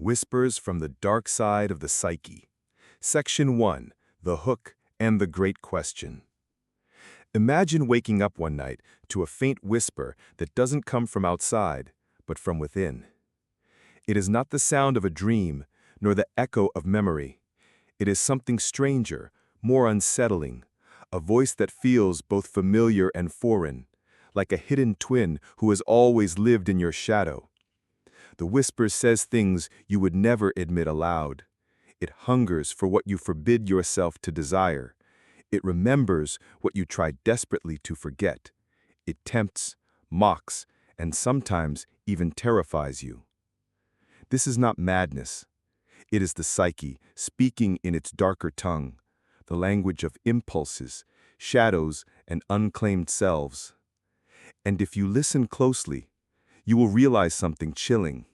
Whispers from the Dark Side of the Psyche. Section 1. The Hook and the Great Question. Imagine waking up one night to a faint whisper that doesn't come from outside, but from within. It is not the sound of a dream, nor the echo of memory. It is something stranger, more unsettling, a voice that feels both familiar and foreign, like a hidden twin who has always lived in your shadow. The whisper says things you would never admit aloud. It hungers for what you forbid yourself to desire. It remembers what you try desperately to forget. It tempts, mocks, and sometimes even terrifies you. This is not madness. It is the psyche speaking in its darker tongue, the language of impulses, shadows, and unclaimed selves. And if you listen closely, you will realize something chilling.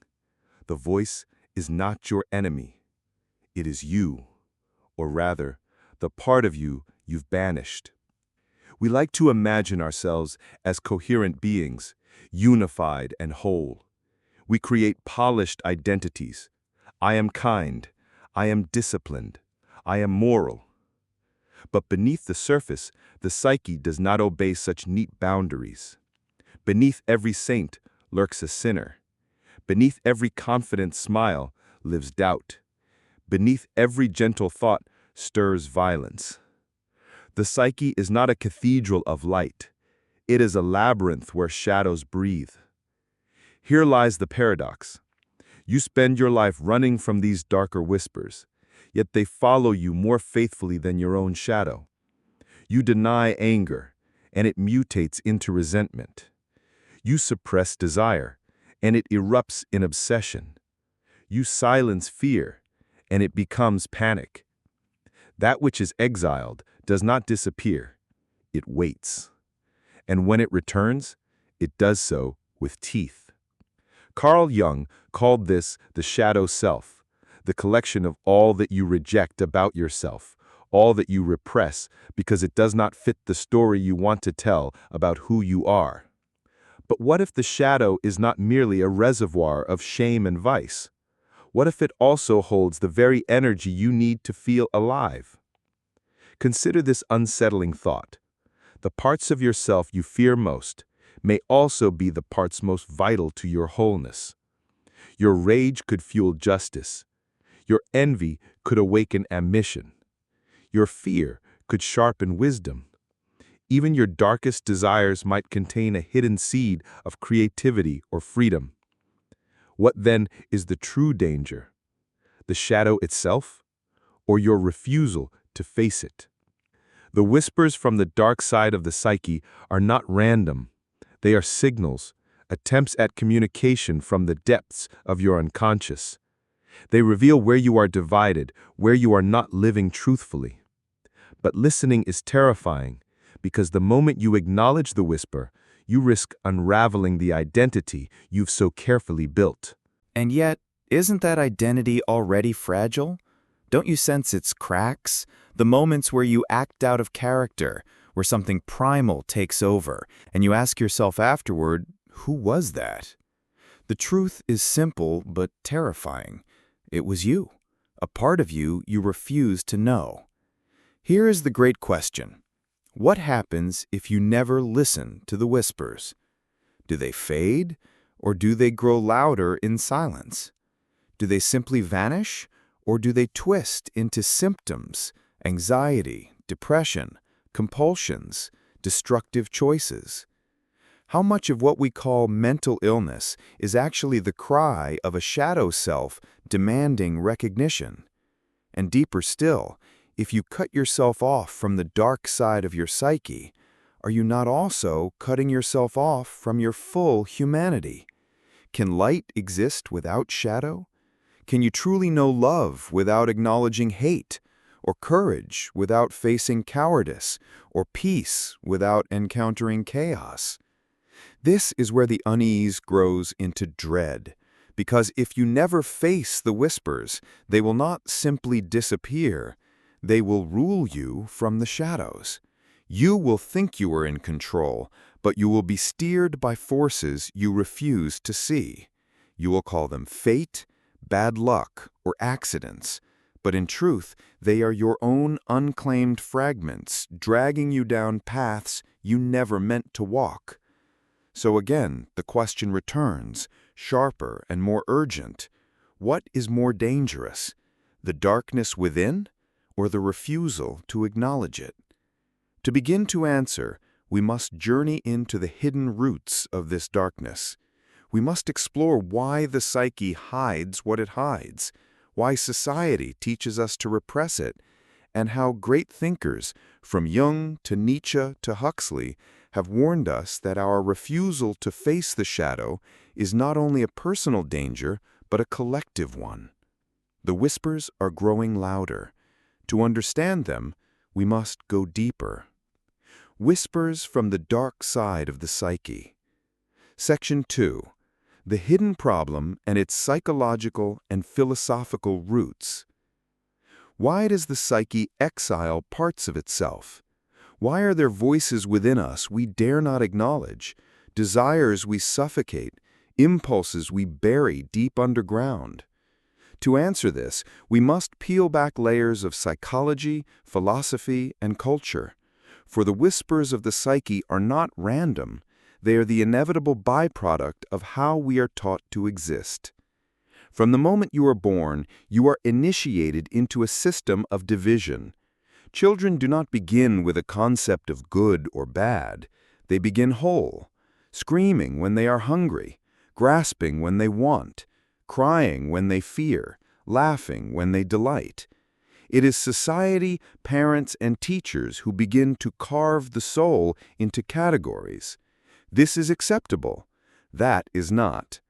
The voice is not your enemy. It is you, or rather, the part of you you've banished. We like to imagine ourselves as coherent beings, unified and whole. We create polished identities. I am kind. I am disciplined. I am moral. But beneath the surface, the psyche does not obey such neat boundaries. Beneath every saint lurks a sinner. Beneath every confident smile lives doubt. Beneath every gentle thought stirs violence. The psyche is not a cathedral of light. It is a labyrinth where shadows breathe. Here lies the paradox. You spend your life running from these darker whispers, yet they follow you more faithfully than your own shadow. You deny anger, and it mutates into resentment. You suppress desire, and it erupts in obsession. You silence fear, and it becomes panic. That which is exiled does not disappear. It waits. And when it returns, it does so with teeth. Carl Jung called this the shadow self, the collection of all that you reject about yourself, all that you repress because it does not fit the story you want to tell about who you are. But what if the shadow is not merely a reservoir of shame and vice? What if it also holds the very energy you need to feel alive? Consider this unsettling thought. The parts of yourself you fear most may also be the parts most vital to your wholeness. Your rage could fuel justice. Your envy could awaken ambition. Your fear could sharpen wisdom. Even your darkest desires might contain a hidden seed of creativity or freedom. What then is the true danger? The shadow itself, or your refusal to face it? The whispers from the dark side of the psyche are not random. They are signals, attempts at communication from the depths of your unconscious. They reveal where you are divided, where you are not living truthfully. But listening is terrifying, because the moment you acknowledge the whisper, you risk unraveling the identity you've so carefully built. And yet, isn't that identity already fragile? Don't you sense its cracks? The moments where you act out of character, where something primal takes over, and you ask yourself afterward, who was that? The truth is simple but terrifying. It was you, a part of you refused to know. Here is the great question. What happens if you never listen to the whispers? Do they fade, or do they grow louder in silence? Do they simply vanish, or do they twist into symptoms, anxiety, depression, compulsions, destructive choices? How much of what we call mental illness is actually the cry of a shadow self demanding recognition? And deeper still, if you cut yourself off from the dark side of your psyche, are you not also cutting yourself off from your full humanity? Can light exist without shadow? Can you truly know love without acknowledging hate, or courage without facing cowardice, or peace without encountering chaos? This is where the unease grows into dread, because if you never face the whispers, they will not simply disappear. They will rule you from the shadows. You will think you are in control, but you will be steered by forces you refuse to see. You will call them fate, bad luck or accidents, but in truth, they are your own unclaimed fragments dragging you down paths you never meant to walk. So again, the question returns, sharper and more urgent. What is more dangerous, the darkness within or the refusal to acknowledge it? To begin to answer, we must journey into the hidden roots of this darkness. We must explore why the psyche hides what it hides, why society teaches us to repress it, and how great thinkers, from Jung to Nietzsche to Huxley, have warned us that our refusal to face the shadow is not only a personal danger, but a collective one. The whispers are growing louder. To understand them, we must go deeper. Whispers from the dark side of the psyche. Section 2. The hidden problem and its psychological and philosophical roots. Why does the psyche exile parts of itself? Why are there voices within us we dare not acknowledge, desires we suffocate, impulses we bury deep underground? To answer this, we must peel back layers of psychology, philosophy, and culture. For the whispers of the psyche are not random. They are the inevitable byproduct of how we are taught to exist. From the moment you are born, you are initiated into a system of division. Children do not begin with a concept of good or bad. They begin whole, screaming when they are hungry, grasping when they want, crying when they fear, laughing when they delight. It is society, parents, and teachers who begin to carve the soul into categories. This is acceptable. That is not.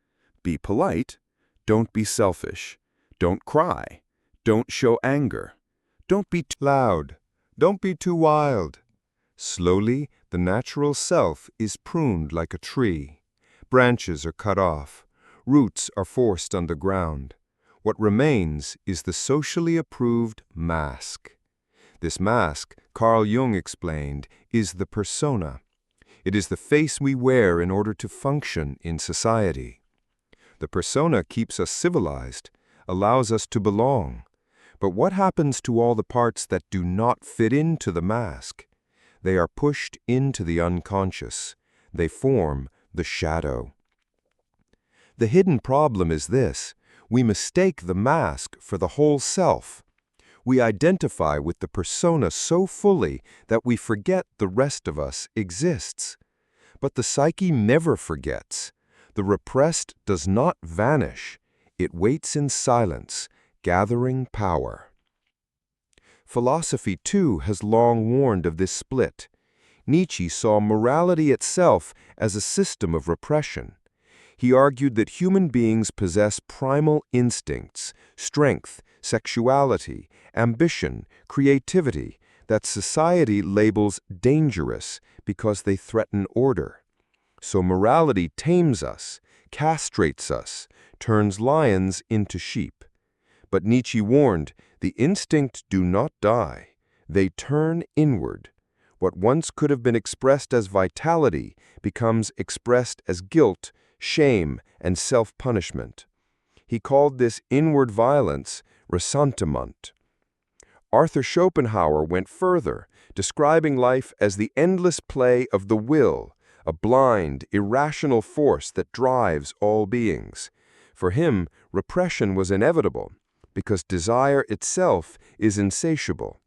Be polite. Don't be selfish. Don't cry. Don't show anger. Don't be too Loud. Don't be too wild. Slowly, the natural self is pruned like a tree. Branches are cut off. Roots are forced underground. What remains is the socially approved mask. This mask, Carl Jung explained, is the persona. It is the face we wear in order to function in society. The persona keeps us civilized, allows us to belong. But what happens to all the parts that do not fit into the mask? They are pushed into the unconscious. They form the shadow. The hidden problem is this: we mistake the mask for the whole self. We identify with the persona so fully that we forget the rest of us exists. But the psyche never forgets. The repressed does not vanish. It waits in silence, gathering power. Philosophy, too, has long warned of this split. Nietzsche saw morality itself as a system of repression. He argued that human beings possess primal instincts, strength, sexuality, ambition, creativity, that society labels dangerous because they threaten order. So morality tames us, castrates us, turns lions into sheep. But Nietzsche warned, the instincts do not die. They turn inward. What once could have been expressed as vitality becomes expressed as guilt, shame, and self-punishment. He called this inward violence ressentiment. Arthur Schopenhauer went further, describing life as the endless play of the will, a blind, irrational force that drives all beings. For him, repression was inevitable, because desire itself is insatiable.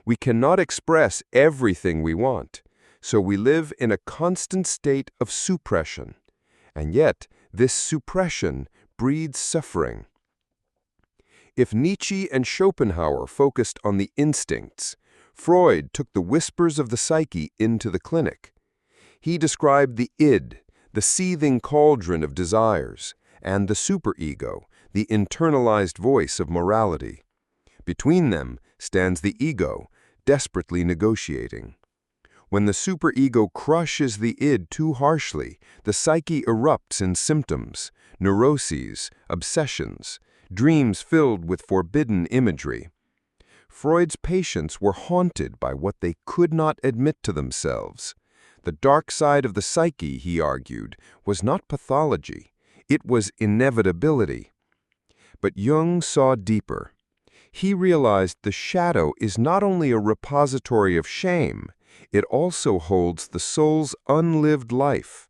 We cannot express everything we want, so we live in a constant state of suppression. And yet, this suppression breeds suffering. If Nietzsche and Schopenhauer focused on the instincts, Freud took the whispers of the psyche into the clinic. He described the id, the seething cauldron of desires, and the superego, the internalized voice of morality. Between them stands the ego, desperately negotiating. When the superego crushes the id too harshly, the psyche erupts in symptoms, neuroses, obsessions, dreams filled with forbidden imagery. Freud's patients were haunted by what they could not admit to themselves. The dark side of the psyche, he argued, was not pathology. It was inevitability. But Jung saw deeper. He realized the shadow is not only a repository of shame, it also holds the soul's unlived life.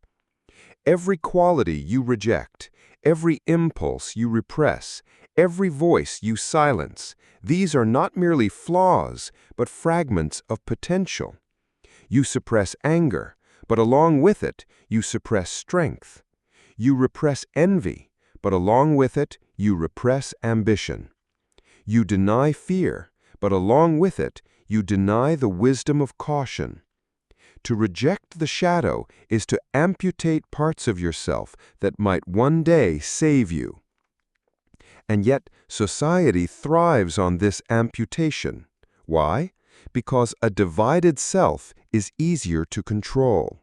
Every quality you reject, every impulse you repress, every voice you silence, these are not merely flaws, but fragments of potential. You suppress anger, but along with it, you suppress strength. You repress envy, but along with it, you repress ambition. You deny fear, but along with it, you deny the wisdom of caution. To reject the shadow is to amputate parts of yourself that might one day save you. And yet, society thrives on this amputation. Why? Because a divided self is easier to control.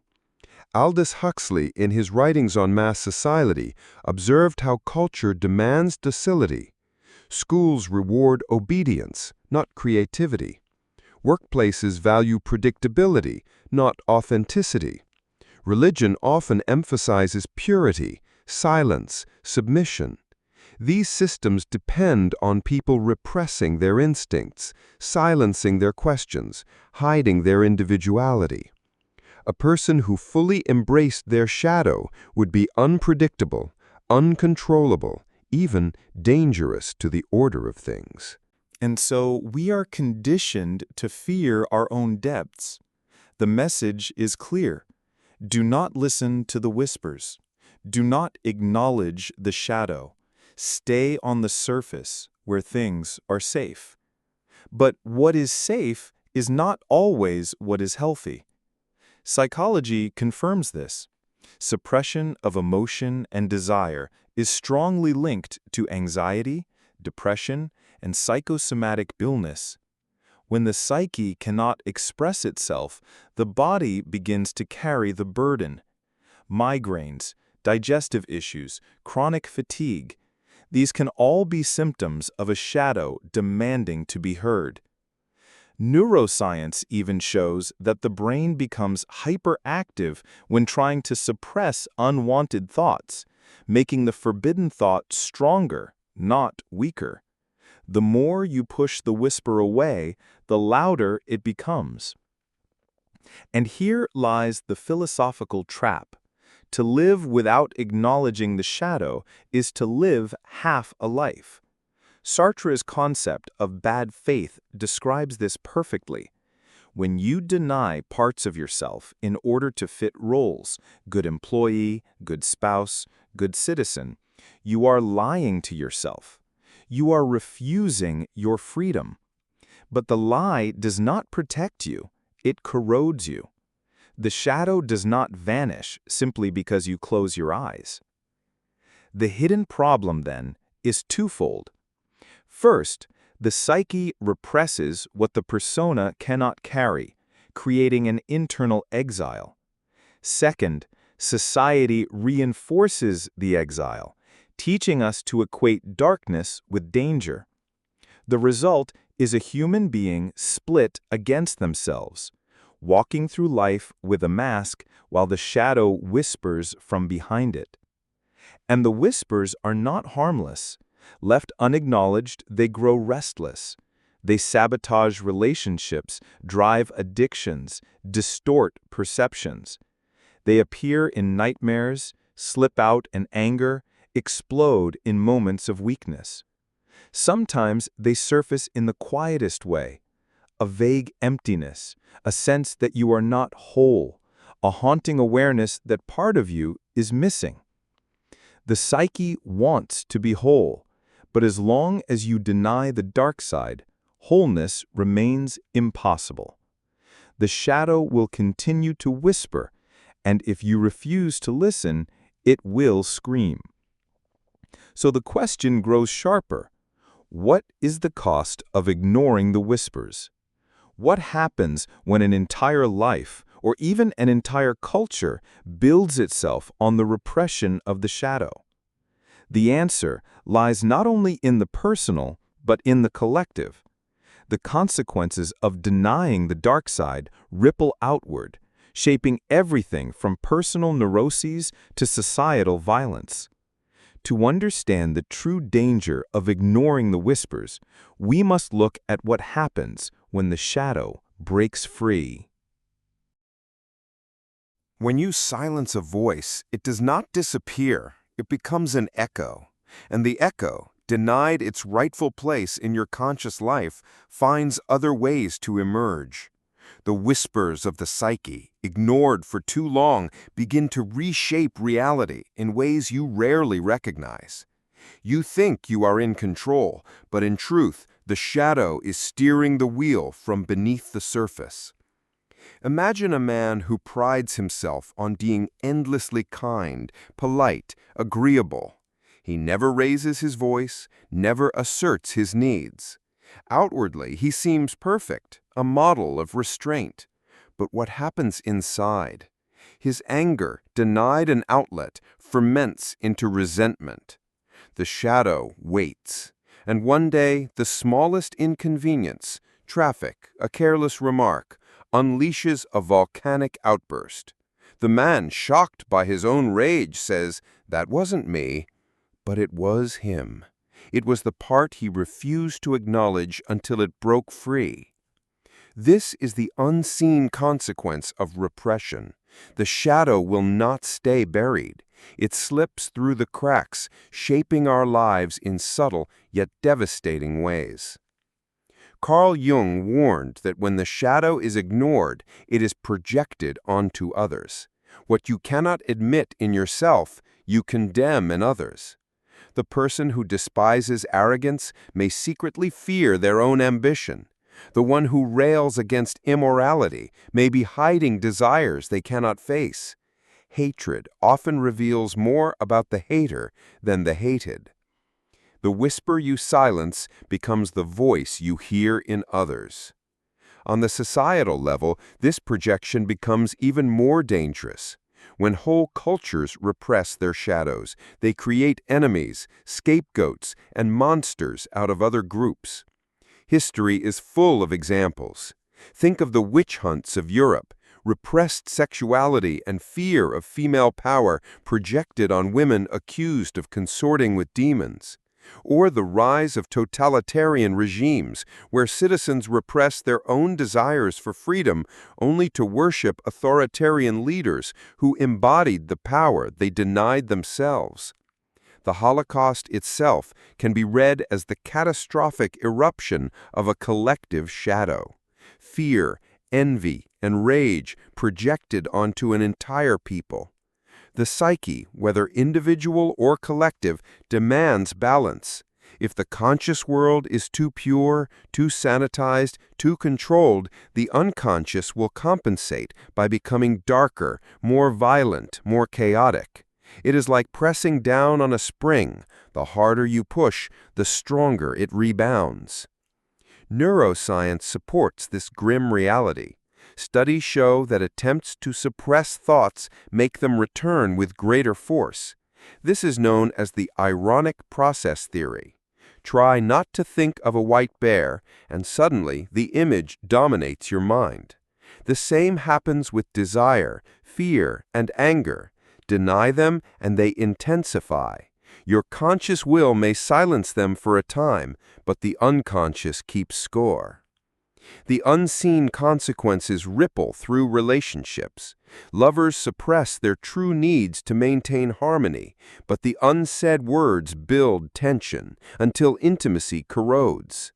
Aldous Huxley, in his writings on mass society, observed how culture demands docility. Schools reward obedience, not creativity. Workplaces value predictability, not authenticity. Religion often emphasizes purity, silence, submission. These systems depend on people repressing their instincts, silencing their questions, hiding their individuality. A person who fully embraced their shadow would be unpredictable, uncontrollable, even dangerous to the order of things. And so we are conditioned to fear our own depths. The message is clear. Do not listen to the whispers. Do not acknowledge the shadow. Stay on the surface where things are safe. But what is safe is not always what is healthy. Psychology confirms this. Suppression of emotion and desire is strongly linked to anxiety, depression, and psychosomatic illness. When the psyche cannot express itself, the body begins to carry the burden. Migraines, digestive issues, chronic fatigue, these can all be symptoms of a shadow demanding to be heard. Neuroscience even shows that the brain becomes hyperactive when trying to suppress unwanted thoughts, making the forbidden thought stronger, not weaker. The more you push the whisper away, the louder it becomes. And here lies the philosophical trap. To live without acknowledging the shadow is to live half a life. Sartre's concept of bad faith describes this perfectly. When you deny parts of yourself in order to fit roles, good employee, good spouse, good citizen, you are lying to yourself. You are refusing your freedom. But the lie does not protect you, it corrodes you. The shadow does not vanish simply because you close your eyes. The hidden problem, then, is twofold. First, the psyche represses what the persona cannot carry, creating an internal exile. Second, society reinforces the exile, teaching us to equate darkness with danger. The result is a human being split against themselves, walking through life with a mask while the shadow whispers from behind it. And the whispers are not harmless. Left unacknowledged, they grow restless. They sabotage relationships, drive addictions, distort perceptions. They appear in nightmares, slip out in anger, explode in moments of weakness. Sometimes they surface in the quietest way, a vague emptiness, a sense that you are not whole, a haunting awareness that part of you is missing. The psyche wants to be whole, but as long as you deny the dark side, wholeness remains impossible. The shadow will continue to whisper, and if you refuse to listen, it will scream. So the question grows sharper. What is the cost of ignoring the whispers? What happens when an entire life, or even an entire culture, builds itself on the repression of the shadow? The answer lies not only in the personal, but in the collective. The consequences of denying the dark side ripple outward, shaping everything from personal neuroses to societal violence. To understand the true danger of ignoring the whispers, we must look at what happens when the shadow breaks free. When you silence a voice, it does not disappear. It becomes an echo. And the echo, denied its rightful place in your conscious life, finds other ways to emerge. The whispers of the psyche, ignored for too long, begin to reshape reality in ways you rarely recognize. You think you are in control, but in truth, the shadow is steering the wheel from beneath the surface. Imagine a man who prides himself on being endlessly kind, polite, agreeable. He never raises his voice, never asserts his needs. Outwardly, he seems perfect, a model of restraint. But what happens inside? His anger, denied an outlet, ferments into resentment. The shadow waits, and one day the smallest inconvenience, traffic, a careless remark, unleashes a volcanic outburst. The man, shocked by his own rage, says, "That wasn't me." But it was him. It was the part he refused to acknowledge until it broke free. This is the unseen consequence of repression. The shadow will not stay buried. It slips through the cracks, shaping our lives in subtle yet devastating ways. Carl Jung warned that when the shadow is ignored, it is projected onto others. What you cannot admit in yourself, you condemn in others. The person who despises arrogance may secretly fear their own ambition. The one who rails against immorality may be hiding desires they cannot face. Hatred often reveals more about the hater than the hated. The whisper you silence becomes the voice you hear in others. On the societal level, this projection becomes even more dangerous. When whole cultures repress their shadows, they create enemies, scapegoats, and monsters out of other groups. History is full of examples. Think of the witch hunts of Europe, repressed sexuality and fear of female power projected on women accused of consorting with demons. Or the rise of totalitarian regimes, where citizens repress their own desires for freedom only to worship authoritarian leaders who embodied the power they denied themselves. The Holocaust itself can be read as the catastrophic eruption of a collective shadow. Fear, envy, and rage projected onto an entire people. The psyche, whether individual or collective, demands balance. If the conscious world is too pure, too sanitized, too controlled, the unconscious will compensate by becoming darker, more violent, more chaotic. It is like pressing down on a spring. The harder you push, the stronger it rebounds. Neuroscience supports this grim reality. Studies show that attempts to suppress thoughts make them return with greater force. This is known as the ironic process theory. Try not to think of a white bear, and suddenly the image dominates your mind. The same happens with desire, fear, and anger. Deny them, and they intensify. Your conscious will may silence them for a time, but the unconscious keeps score. The unseen consequences ripple through relationships. Lovers suppress their true needs to maintain harmony, but the unsaid words build tension until intimacy corrodes.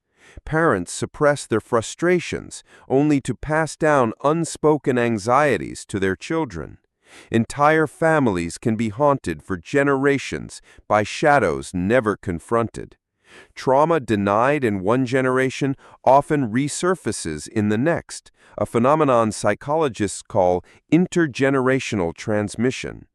Parents suppress their frustrations only to pass down unspoken anxieties to their children. Entire families can be haunted for generations by shadows never confronted. Trauma denied in one generation often resurfaces in the next, a phenomenon psychologists call intergenerational transmission.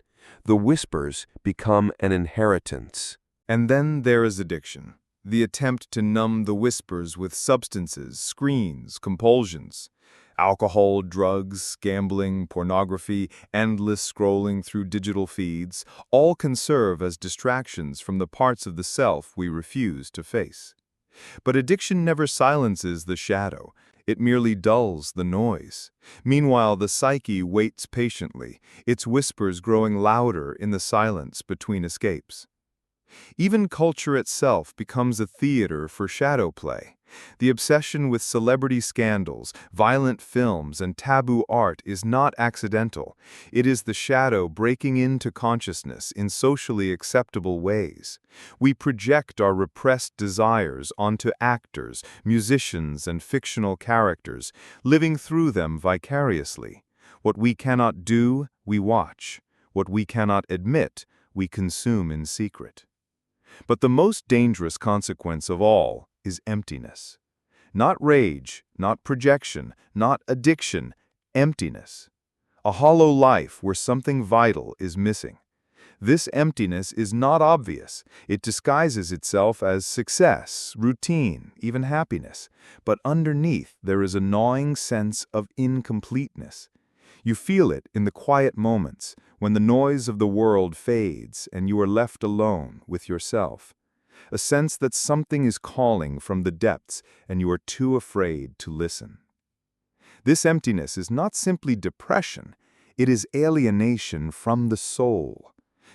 The whispers become an inheritance. And then there is addiction, the attempt to numb the whispers with substances, screens, compulsions. Alcohol, drugs, gambling, pornography, endless scrolling through digital feeds, all can serve as distractions from the parts of the self we refuse to face. But addiction never silences the shadow. It merely dulls the noise. Meanwhile, the psyche waits patiently, its whispers growing louder in the silence between escapes. Even culture itself becomes a theater for shadow play. The obsession with celebrity scandals, violent films, and taboo art is not accidental. It is the shadow breaking into consciousness in socially acceptable ways. We project our repressed desires onto actors, musicians, and fictional characters, living through them vicariously. What we cannot do, we watch. What we cannot admit, we consume in secret. But the most dangerous consequence of all is emptiness. Not rage, not projection, not addiction, emptiness. A hollow life where something vital is missing. This emptiness is not obvious. It disguises itself as success, routine, even happiness. But underneath, there is a gnawing sense of incompleteness. You feel it in the quiet moments, when the noise of the world fades and you are left alone with yourself. A sense that something is calling from the depths and you are too afraid to listen. This emptiness is not simply depression, it is alienation from the soul.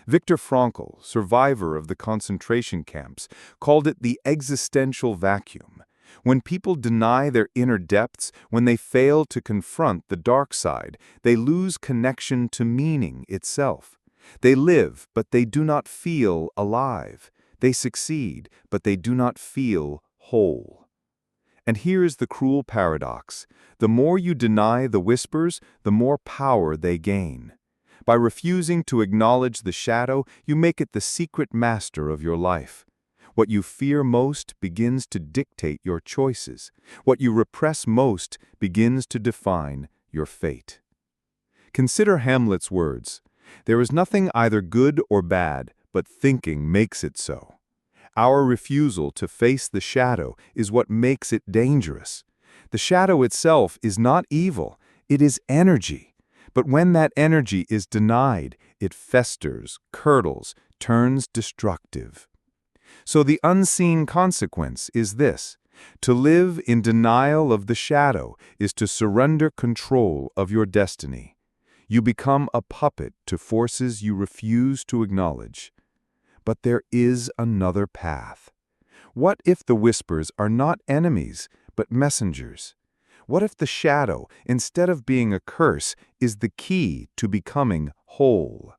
Viktor Frankl, survivor of the concentration camps, called it the existential vacuum. When people deny their inner depths, when they fail to confront the dark side, they lose connection to meaning itself. They live, but they do not feel alive. They succeed, but they do not feel whole. And here is the cruel paradox. The more you deny the whispers, the more power they gain. By refusing to acknowledge the shadow, you make it the secret master of your life. What you fear most begins to dictate your choices. What you repress most begins to define your fate. Consider Hamlet's words. There is nothing either good or bad, but thinking makes it so. Our refusal to face the shadow is what makes it dangerous. The shadow itself is not evil, it is energy. But when that energy is denied, it festers, curdles, turns destructive. So the unseen consequence is this: to live in denial of the shadow is to surrender control of your destiny. You become a puppet to forces you refuse to acknowledge. But there is another path. What if the whispers are not enemies, but messengers? What if the shadow, instead of being a curse, is the key to becoming whole?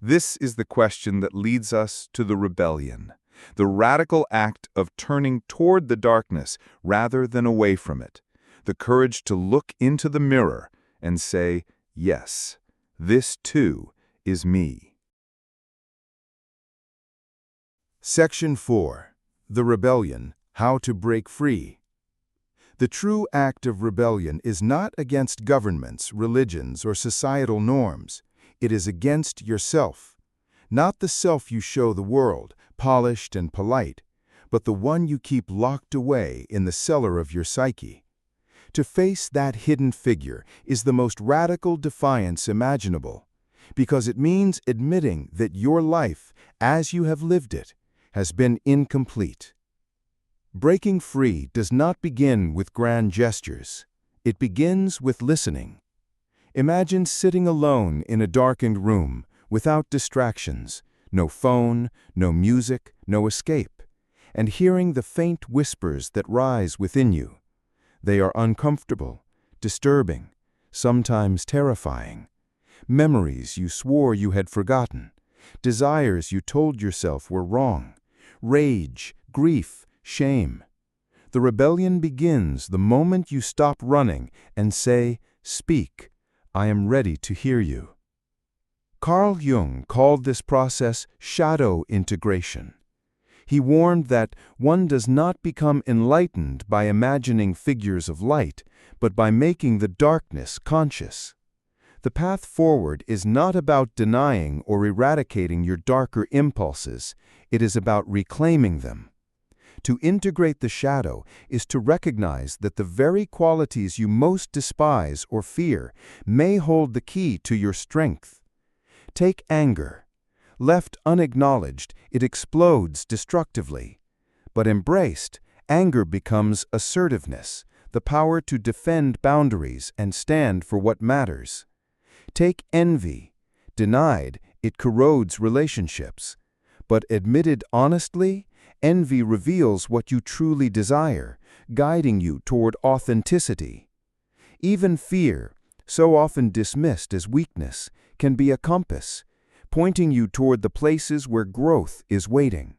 This is the question that leads us to the rebellion, the radical act of turning toward the darkness rather than away from it, the courage to look into the mirror and say, yes, this too is me. Section 4. The Rebellion, How to Break Free. The true act of rebellion is not against governments, religions, or societal norms. It is against yourself. Not the self you show the world, polished and polite, but the one you keep locked away in the cellar of your psyche. To face that hidden figure is the most radical defiance imaginable, because it means admitting that your life, as you have lived it, has been incomplete. Breaking free does not begin with grand gestures. It begins with listening. Imagine sitting alone in a darkened room, without distractions, no phone, no music, no escape, and hearing the faint whispers that rise within you. They are uncomfortable, disturbing, sometimes terrifying. Memories you swore you had forgotten, desires you told yourself were wrong, rage, grief, shame. The rebellion begins the moment you stop running and say, "Speak, I am ready to hear you." Carl Jung called this process shadow integration. He warned that one does not become enlightened by imagining figures of light, but by making the darkness conscious. The path forward is not about denying or eradicating your darker impulses. It is about reclaiming them. To integrate the shadow is to recognize that the very qualities you most despise or fear may hold the key to your strength. Take anger. Left unacknowledged, it explodes destructively. But embraced, anger becomes assertiveness, the power to defend boundaries and stand for what matters. Take envy. Denied, it corrodes relationships. But admitted honestly, envy reveals what you truly desire, guiding you toward authenticity. Even fear, so often dismissed as weakness, can be a compass, pointing you toward the places where growth is waiting.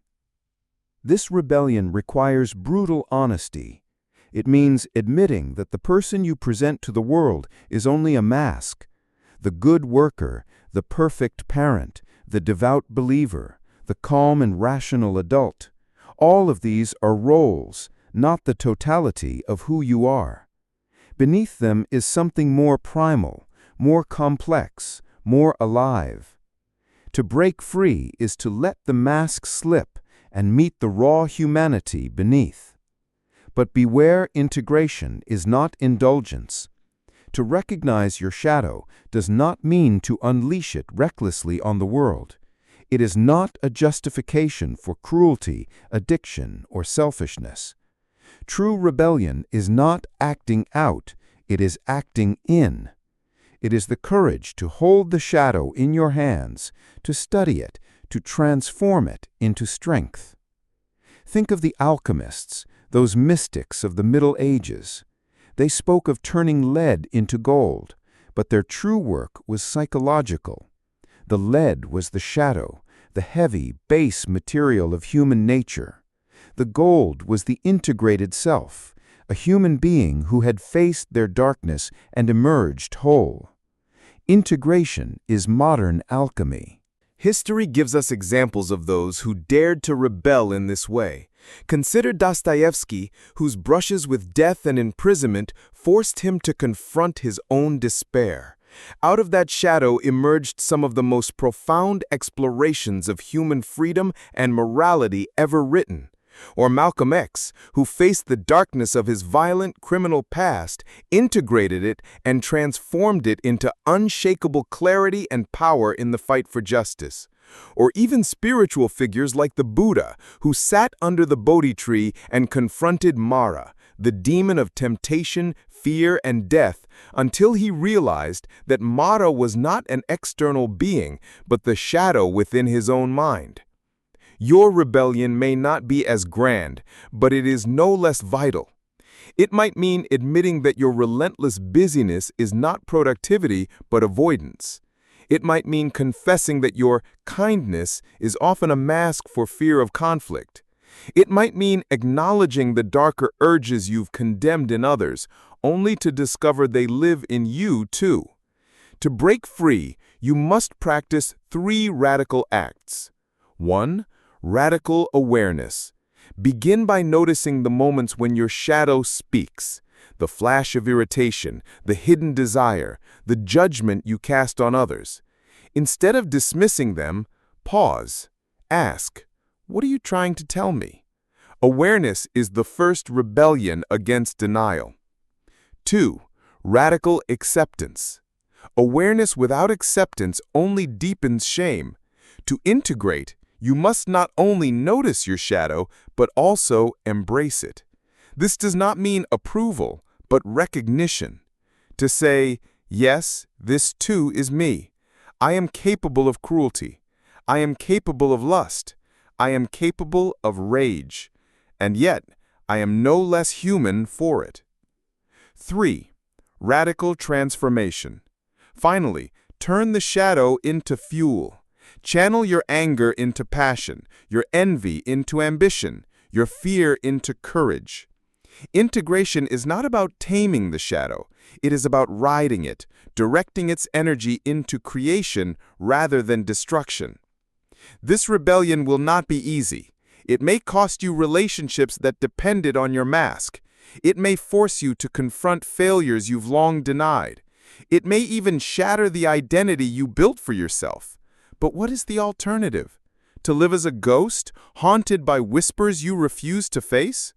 This rebellion requires brutal honesty. It means admitting that the person you present to the world is only a mask. The good worker, the perfect parent, the devout believer, the calm and rational adult. All of these are roles, not the totality of who you are. Beneath them is something more primal, more complex, more alive. To break free is to let the mask slip and meet the raw humanity beneath. But beware, integration is not indulgence. To recognize your shadow does not mean to unleash it recklessly on the world. It is not a justification for cruelty, addiction, or selfishness. True rebellion is not acting out, it is acting in. It is the courage to hold the shadow in your hands, to study it, to transform it into strength. Think of the alchemists, those mystics of the Middle Ages. They spoke of turning lead into gold, but their true work was psychological. The lead was the shadow, the heavy, base material of human nature. The gold was the integrated self, a human being who had faced their darkness and emerged whole. Integration is modern alchemy. History gives us examples of those who dared to rebel in this way. Consider Dostoevsky, whose brushes with death and imprisonment forced him to confront his own despair. Out of that shadow emerged some of the most profound explorations of human freedom and morality ever written. Or Malcolm X, who faced the darkness of his violent criminal past, integrated it, and transformed it into unshakable clarity and power in the fight for justice. Or even spiritual figures like the Buddha, who sat under the Bodhi tree and confronted Mara, the demon of temptation, fear, and death, until he realized that Mara was not an external being, but the shadow within his own mind. Your rebellion may not be as grand, but it is no less vital. It might mean admitting that your relentless busyness is not productivity, but avoidance. It might mean confessing that your kindness is often a mask for fear of conflict. It might mean acknowledging the darker urges you've condemned in others, only to discover they live in you too. To break free, you must practice 3 radical acts. 1. Radical awareness. Begin by noticing the moments when your shadow speaks, the flash of irritation, the hidden desire, the judgment you cast on others. Instead of dismissing them, pause. Ask, what are you trying to tell me? Awareness is the first rebellion against denial. 2. Radical acceptance. Awareness without acceptance only deepens shame. To integrate, you must not only notice your shadow, but also embrace it. This does not mean approval, but recognition. To say, yes, this too is me. I am capable of cruelty. I am capable of lust. I am capable of rage. And yet, I am no less human for it. 3. Radical transformation. Finally, turn the shadow into fuel. Channel your anger into passion, your envy into ambition, your fear into courage. Integration is not about taming the shadow. It is about riding it, directing its energy into creation rather than destruction. This rebellion will not be easy. It may cost you relationships that depended on your mask. It may force you to confront failures you've long denied. It may even shatter the identity you built for yourself. But what is the alternative? To live as a ghost, haunted by whispers you refuse to face?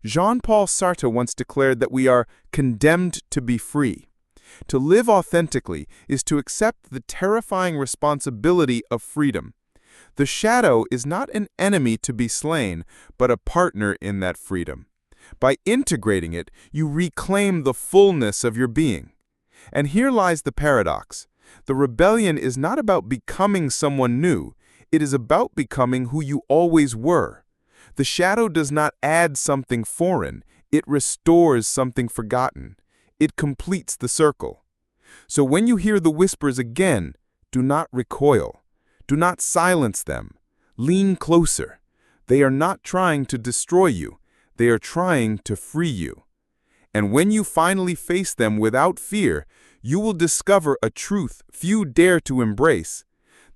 Jean-Paul Sartre once declared that we are condemned to be free. To live authentically is to accept the terrifying responsibility of freedom. The shadow is not an enemy to be slain, but a partner in that freedom. By integrating it, you reclaim the fullness of your being. And here lies the paradox. The rebellion is not about becoming someone new. It is about becoming who you always were. The shadow does not add something foreign, it restores something forgotten. It completes the circle. So when you hear the whispers again, do not recoil. Do not silence them. Lean closer. They are not trying to destroy you. They are trying to free you. And when you finally face them without fear, you will discover a truth few dare to embrace.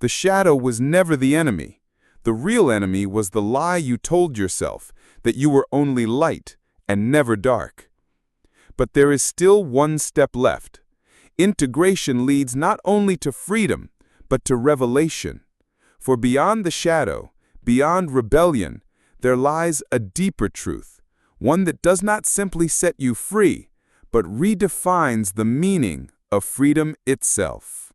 The shadow was never the enemy. The real enemy was the lie you told yourself, that you were only light and never dark. But there is still one step left. Integration leads not only to freedom, but to revelation. For beyond the shadow, beyond rebellion, there lies a deeper truth, one that does not simply set you free, but redefines the meaning of freedom itself.